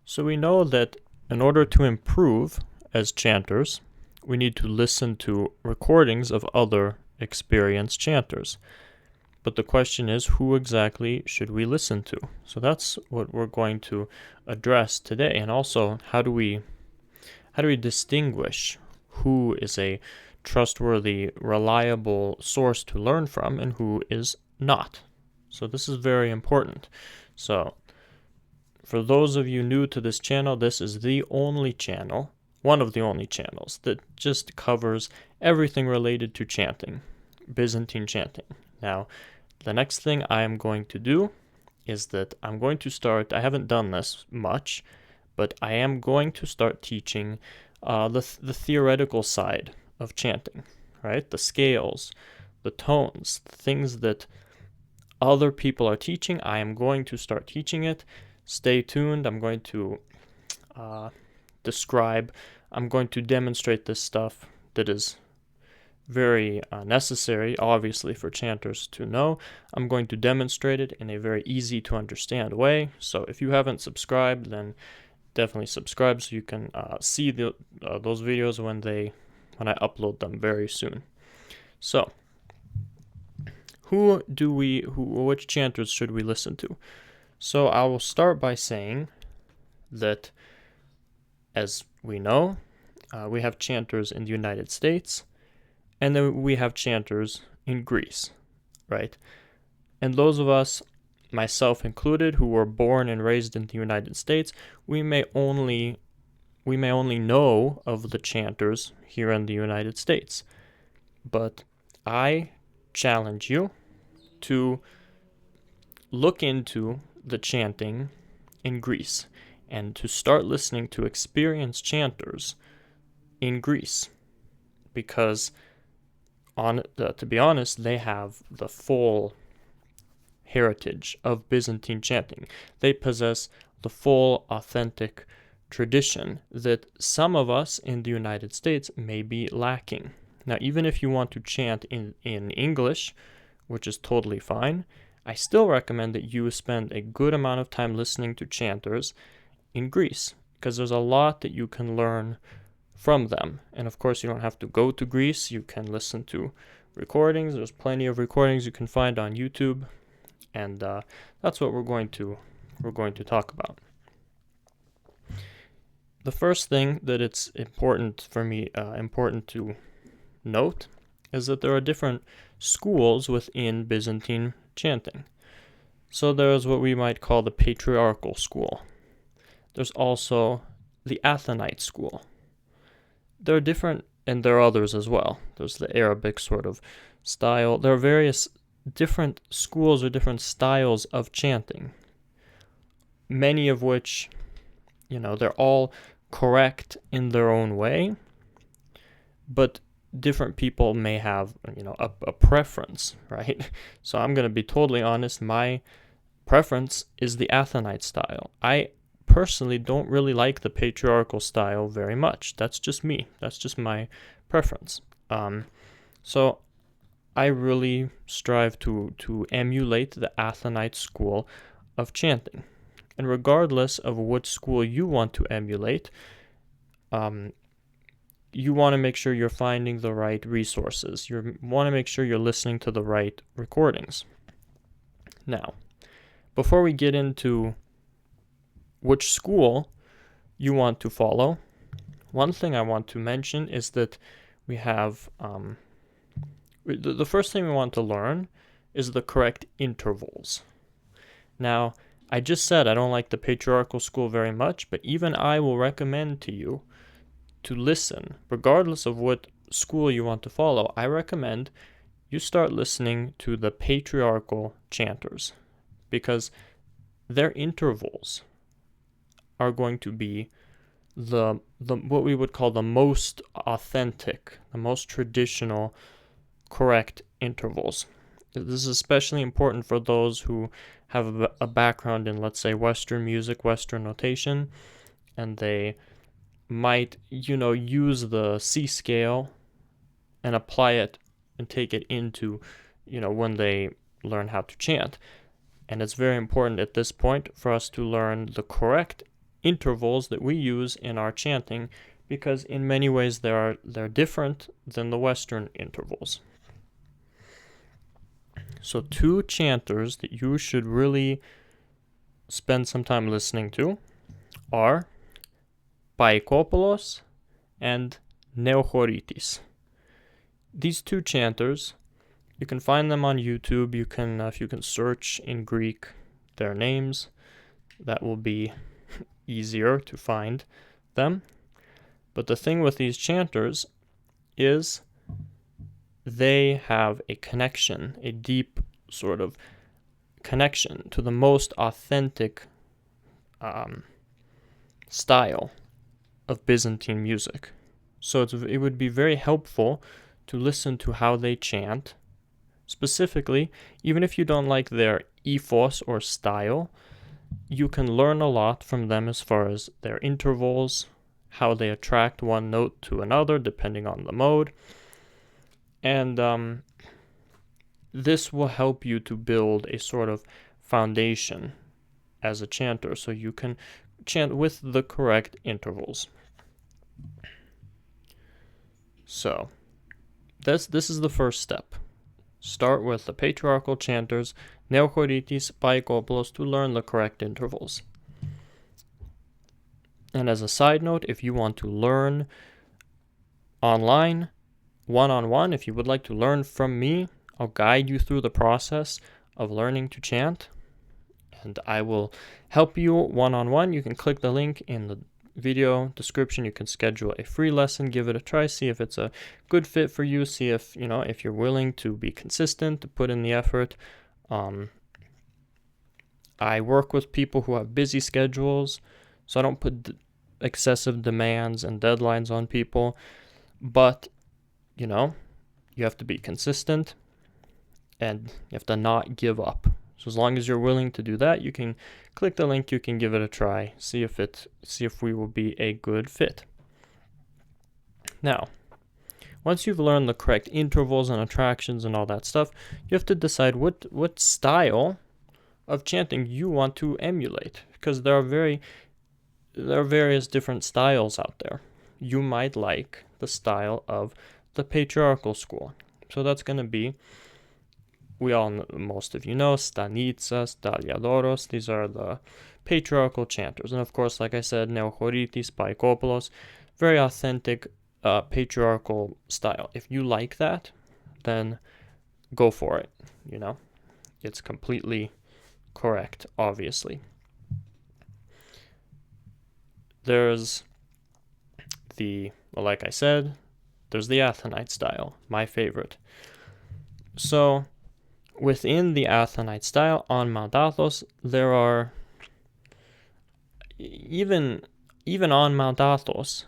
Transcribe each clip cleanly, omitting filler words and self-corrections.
So we know that in order to improve as chanters, we need to listen to recordings of other experienced chanters. But the question is, who exactly should we listen to? So that's what we're going to address today. And also, how do we distinguish who is a trustworthy, reliable source to learn from and who is not? So this is very important. So for those of you new to this channel, this is the only channel, one of the only channels, that just covers everything related to chanting, Byzantine chanting. Now, the next thing I am going to do is that I'm going to start, I haven't done this much, but I am going to start teaching the theoretical side of chanting, right? The scales, the tones, the things that other people are teaching. I am going to start teaching it. Stay tuned. I'm going to I'm going to demonstrate this stuff that is very necessary, obviously, for chanters to know. I'm going to demonstrate it in a very easy to understand way. So if you haven't subscribed, then definitely subscribe so you can see those videos when I upload them very soon. So which chanters should we listen to? So I will start by saying that, as we know, we have chanters in the United States, and then we have chanters in Greece, right? And those of us, myself included, who were born and raised in the United States, we may only know of the chanters here in the United States. But I challenge you to look into the chanting in Greece and to start listening to experienced chanters in Greece, because to be honest, they have the full heritage of Byzantine chanting. They possess the full authentic tradition that some of us in the United States may be lacking. Now, even if you want to chant in English, which is totally fine, I still recommend that you spend a good amount of time listening to chanters in Greece, because there's a lot that you can learn from them. And of course, you don't have to go to Greece. You can listen to recordings. There's plenty of recordings you can find on YouTube, and that's what we're going to talk about. The first thing that it's important to note is that there are different schools within Byzantine chanting. So there's what we might call the Patriarchal school. There's also the Athonite school. There are different, and there are others as well. There's the Arabic sort of style. There are various different schools or different styles of chanting, many of which, they're all correct in their own way, but different people may have, a preference, right? So I'm going to be totally honest. My preference is the Athonite style. I personally don't really like the Patriarchal style very much. That's just me. That's just my preference. So I really strive to emulate the Athonite school of chanting. And regardless of what school you want to emulate, you want to make sure you're finding the right resources. You want to make sure you're listening to the right recordings. Now, before we get into which school you want to follow, one thing I want to mention is that we have the first thing we want to learn is the correct intervals. Now, I just said I don't like the Patriarchal school very much, but even I will recommend to you to listen, regardless of what school you want to follow. I recommend you start listening to the Patriarchal chanters, because their intervals are going to be the what we would call the most authentic, the most traditional, correct intervals. This is especially important for those who have a background in, let's say, Western music, Western notation, and they might, use the C scale and apply it and take it into, when they learn how to chant. And it's very important at this point for us to learn the correct intervals that we use in our chanting, because in many ways they're different than the Western intervals. So 2 chanters that you should really spend some time listening to are Pαϊκόπουλος and Nεοχωρίτης. These 2 chanters, you can find them on YouTube. You can, if you can search in Greek their names, that will be easier to find them. But the thing with these chanters is they have a connection, a deep sort of connection to the most authentic style of Byzantine music. So it would be very helpful to listen to how they chant. Specifically, even if you don't like their ethos or style, you can learn a lot from them as far as their intervals, how they attract one note to another depending on the mode. And this will help you to build a sort of foundation as a chanter, so you can chant with the correct intervals. So, this is the first step. Start with the patriarchal chanters, Nεοχωρίτης, Pαϊκόπουλος, to learn the correct intervals. And as a side note, if you want to learn online, one-on-one, if you would like to learn from me, I'll guide you through the process of learning to chant, and I will help you one-on-one. You can click the link in the video description. You can schedule a free lesson, give it a try, see if it's a good fit for you, see if, if you're willing to be consistent, to put in the effort. I work with people who have busy schedules, so I don't put excessive demands and deadlines on people, but you have to be consistent and you have to not give up. So as long as you're willing to do that, you can click the link, you can give it a try, see if we will be a good fit. Now, once you've learned the correct intervals and attractions and all that stuff, you have to decide what style of chanting you want to emulate, because there are various different styles out there. You might like the style of the patriarchal school. So that's going to be, most of you know, Stanitsas, Daliadoros. These are the patriarchal chanters. And of course, like I said, Nεοχωρίτης, Pαϊκόπουλος, very authentic patriarchal style. If you like that, then go for it. It's completely correct, obviously. There's like I said, there's the Athonite style, my favorite. So, within the Athonite style, on Mount Athos, there are, even on Mount Athos,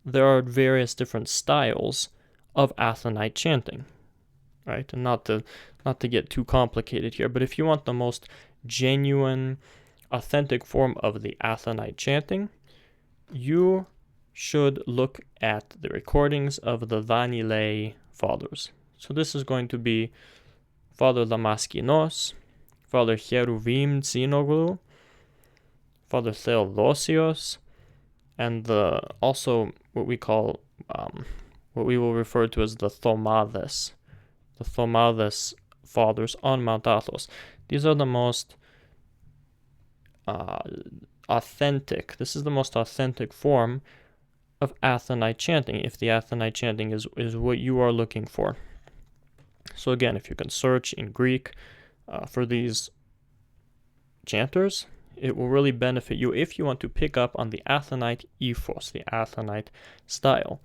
there are various different styles of Athonite chanting, right? And not to get too complicated here, but if you want the most genuine, authentic form of the Athonite chanting, you should look at the recordings of the Vanille fathers. So this is going to be Father Damaskinos, Father Cheruvim Tsinoglu, Father Theodosios, and also what we will refer to as the Thomades fathers on Mount Athos. These are the most authentic. This is the most authentic form of Athonite chanting, if the Athonite chanting is what you are looking for. So again, if you can search in Greek for these chanters, it will really benefit you if you want to pick up on the Athonite ethos, the Athonite style.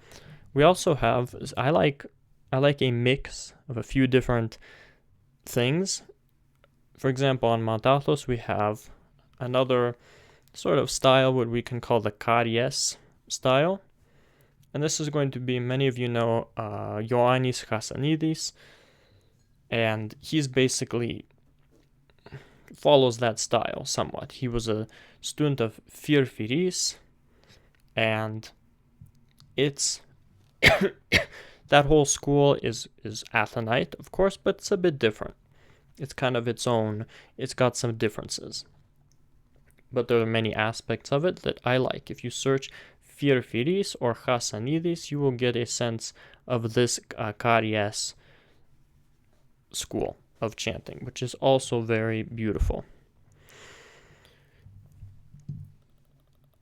We also have, I like a mix of a few different things. For example, on Mount Athos, we have another sort of style, what we can call the Karies style. And this is going to be, many of you know, Iωάννης Χασανίδης, and he's basically follows that style somewhat. He was a student of Fιρφιρης, and it's that whole school is Athonite, of course, but it's a bit different. It's kind of its own, it's got some differences. but there are many aspects of it that I like. If you search Firfiris or Hasanidis, you will get a sense of this Karies school of chanting, which is also very beautiful.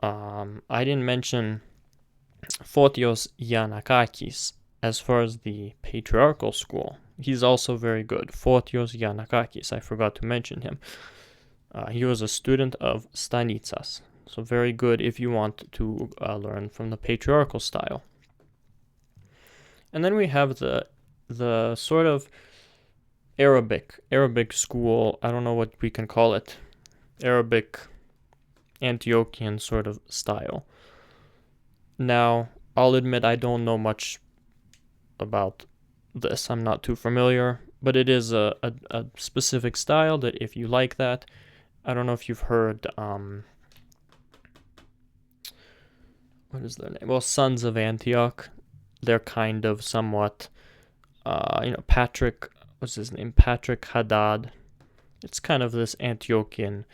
I didn't mention Fώτιος Γιαννακάκης as far as the Patriarchal school. He's also very good. Fώτιος Γιαννακάκης, I forgot to mention him. He was a student of Stanitsas, so very good if you want to learn from the Patriarchal style. And then we have the sort of Arabic school, I don't know what we can call it, Arabic Antiochian sort of style. Now, I'll admit I don't know much about this. I'm not too familiar, but it is a specific style that if you like that, I don't know if you've heard, what is their name? Well, Sons of Antioch. They're kind of somewhat, Patrick, what's his name? Patrick Haddad. It's kind of this Antiochian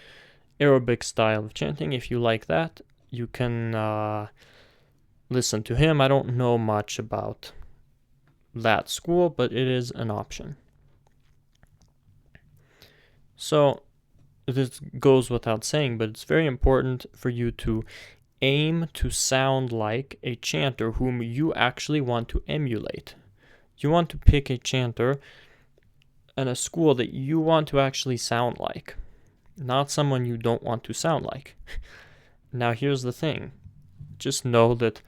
Arabic style of chanting. If you like that, you can listen to him. I don't know much about that school, but it is an option. So this goes without saying, but it's very important for you to aim to sound like a chanter whom you actually want to emulate. You want to pick a chanter and a school that you want to actually sound like, not someone you don't want to sound like. Now here's the thing. Just know that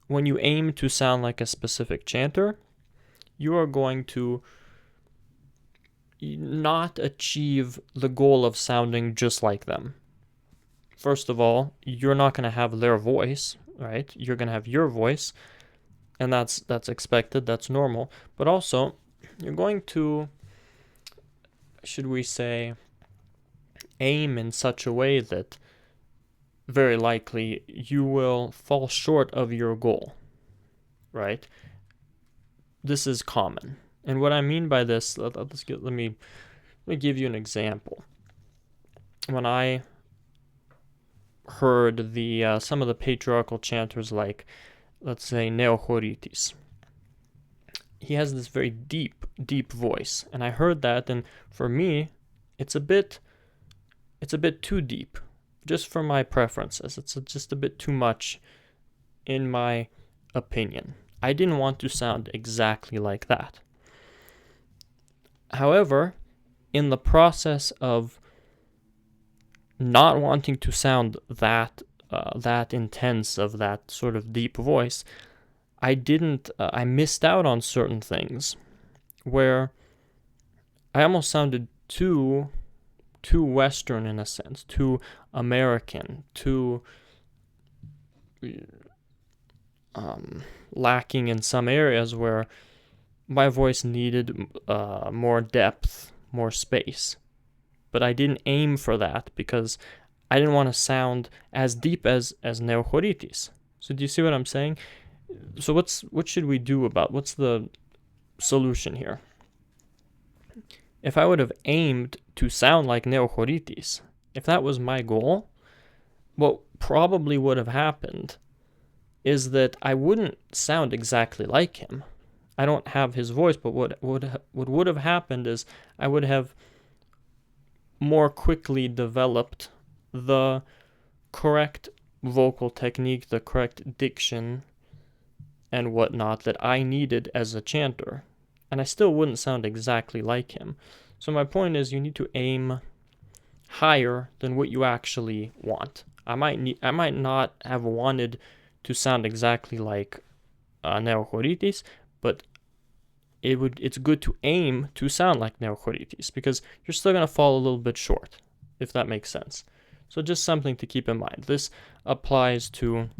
when you aim to sound like a specific chanter, you are going to not achieve the goal of sounding just like them. First of all, you're not going to have their voice, right? You're going to have your voice, and that's expected, that's normal. But also, you're going to, should we say, aim in such a way that very likely you will fall short of your goal, right? This is common. And what I mean by this, let me give you an example. When I heard some of the patriarchal chanters, like, let's say, Nεοχωρίτης, he has this very deep voice, and I heard that, and for me, it's a bit too deep, just for my preferences. It's just a bit too much, in my opinion. I didn't want to sound exactly like that. However, in the process of not wanting to sound that intense, of that sort of deep voice, I missed out on certain things where I almost sounded too Western in a sense, too American, too lacking in some areas where my voice needed more depth, more space. But I didn't aim for that because I didn't want to sound as deep as Nεοχωρίτης. So do you see what I'm saying? So what should we do what's the solution here? If I would have aimed to sound like Nεοχωρίτης, if that was my goal, what probably would have happened is that I wouldn't sound exactly like him. I don't have his voice, but what would have happened is I would have more quickly developed the correct vocal technique, the correct diction, and whatnot that I needed as a chanter. And I still wouldn't sound exactly like him. So my point is, you need to aim higher than what you actually want. I might not have wanted to sound exactly like Nεοχωρίτης, but it's good to aim to sound like Nεοχωρίτης, because you're still going to fall a little bit short, if that makes sense. So just something to keep in mind. This applies to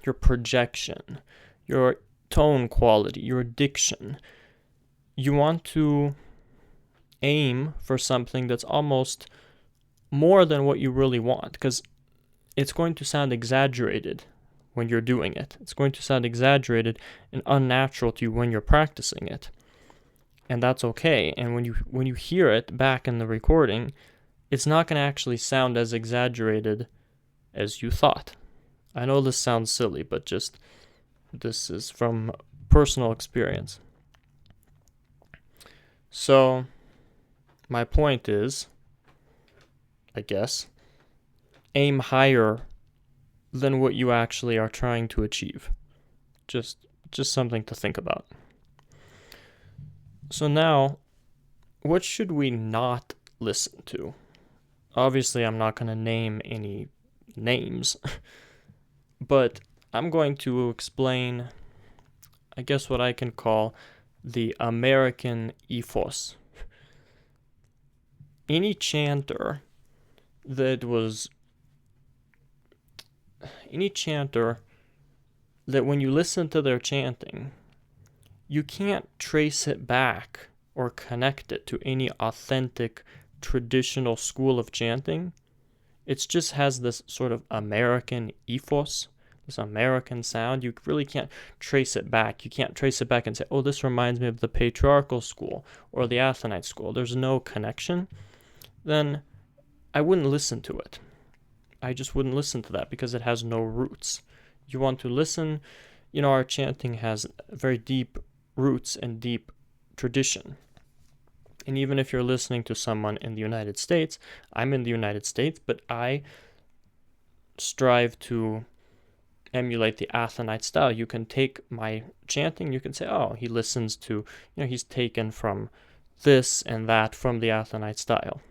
your projection, your tone quality, your diction. You want to aim for something that's almost more than what you really want, because it's going to sound exaggerated when you're doing it. It's going to sound exaggerated and unnatural to you when you're practicing it. And that's okay. And when you hear it back in the recording, it's not going to actually sound as exaggerated as you thought. I know this sounds silly, but just this is from personal experience. So, my point is, I guess, aim higher than what you actually are trying to achieve. Just something to think about. So now, what should we not listen to? Obviously, I'm not going to name any names, but I'm going to explain, I guess, what I can call the American ethos. Any chanter that when you listen to their chanting, you can't trace it back or connect it to any authentic traditional school of chanting. It just has this sort of American ethos, this American sound. You really can't trace it back. You can't trace it back and say, oh, this reminds me of the Patriarchal school or the Athonite school. There's no connection. Then I wouldn't listen to it. I just wouldn't listen to that because it has no roots. You want to listen, our chanting has very deep roots and deep tradition. And even if you're listening to someone in the United States, I'm in the United States, but I strive to emulate the Athonite style. You can take my chanting, you can say, oh, he listens to, he's taken from this and that from the Athonite style.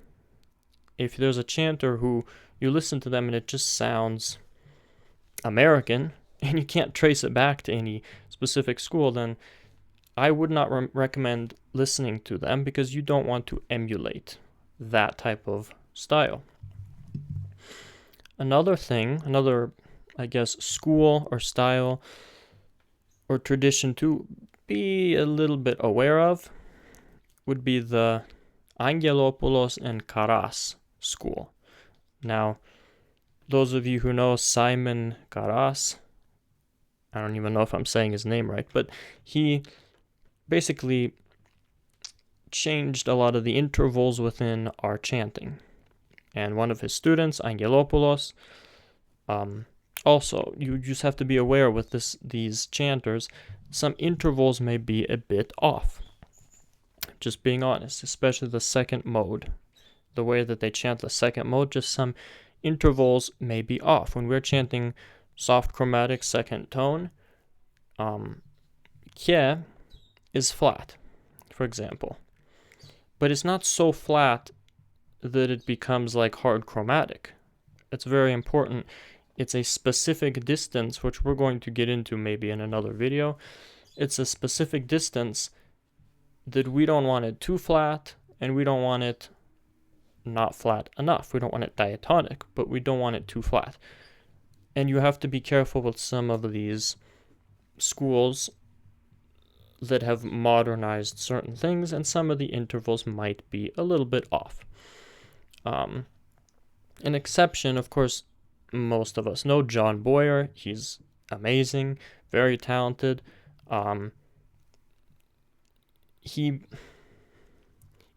If there's a chanter who you listen to them and it just sounds American and you can't trace it back to any specific school, then I would not recommend listening to them because you don't want to emulate that type of style. Another, I guess, school or style or tradition to be a little bit aware of would be the Angelopoulos and Karas school. Now, those of you who know Simon Karas, I don't even know if I'm saying his name right, but he basically changed a lot of the intervals within our chanting. And one of his students, Angelopoulos, also, you just have to be aware with these chanters, some intervals may be a bit off. Just being honest, especially the second mode. The way that they chant the second mode, just some intervals may be off. When we're chanting soft chromatic second tone, kye is flat, for example. But it's not so flat that it becomes like hard chromatic. It's very important. It's a specific distance, which we're going to get into maybe in another video. It's a specific distance that we don't want it too flat, and we don't want it not flat enough. We don't want it diatonic, but we don't want it too flat. And you have to be careful with some of these schools that have modernized certain things, and some of the intervals might be a little bit off. An exception, of course, most of us know John Boyer. He's amazing, very talented.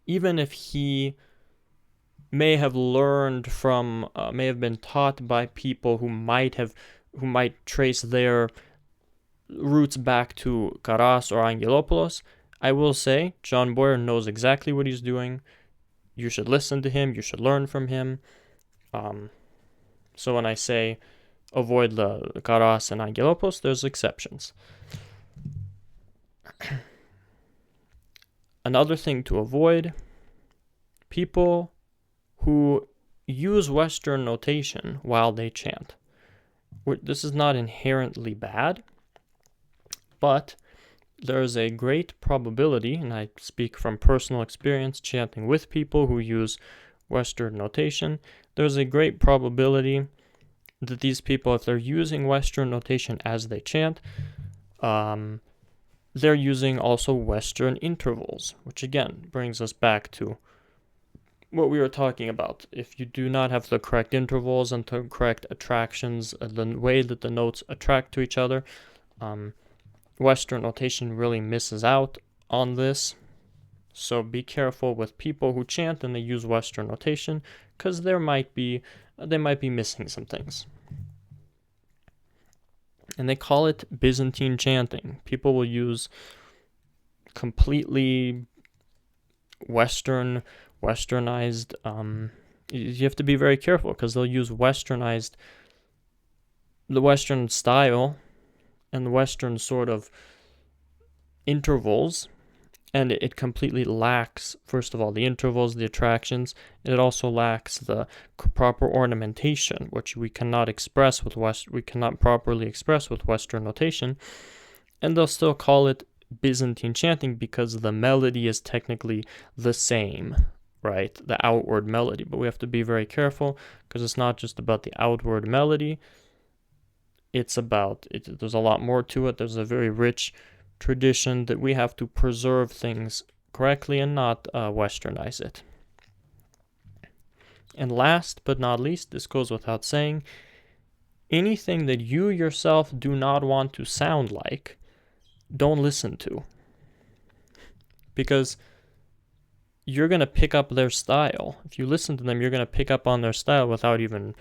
Even if he may have learned from, may have been taught by people who might trace their roots back to Karas or Angelopoulos, I will say John Boyer knows exactly what he's doing. You should listen to him. You should learn from him. So when I say avoid the Karas and Angelopoulos, there's exceptions. Another thing to avoid, people who use Western notation while they chant. This is not inherently bad, but there's a great probability, and I speak from personal experience chanting with people who use Western notation, there's a great probability that these people, if they're using Western notation as they chant, they're using also Western intervals, which again brings us back to what we were talking about. If you do not have the correct intervals and the correct attractions, the way that the notes attract to each other, Western notation really misses out on this. So be careful with people who chant and they use Western notation. because they might be missing some things. And they call it Byzantine chanting. People will use completely westernized, you have to be very careful because they'll use the Western style and the Western sort of intervals, and it completely lacks, first of all, the intervals, the attractions, and it also lacks the proper ornamentation, which we cannot properly express with Western notation. And they'll still call it Byzantine chanting because the melody is technically the same, right? The outward melody. But we have to be very careful because it's not just about the outward melody. There's a lot more to it. There's a very rich tradition that we have to preserve things correctly and not westernize it. And last but not least, this goes without saying, anything that you yourself do not want to sound like, don't listen to. Because you're going to pick up their style. If you listen to them, you're going to pick up on their style without even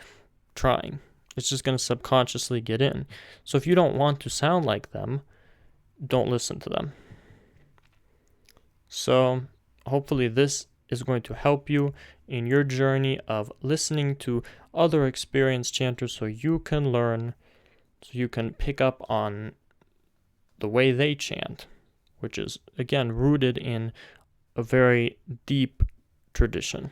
trying. It's just going to subconsciously get in. So if you don't want to sound like them, don't listen to them. So hopefully this is going to help you in your journey of listening to other experienced chanters so you can learn, so you can pick up on the way they chant, which is, again, rooted in a very deep tradition.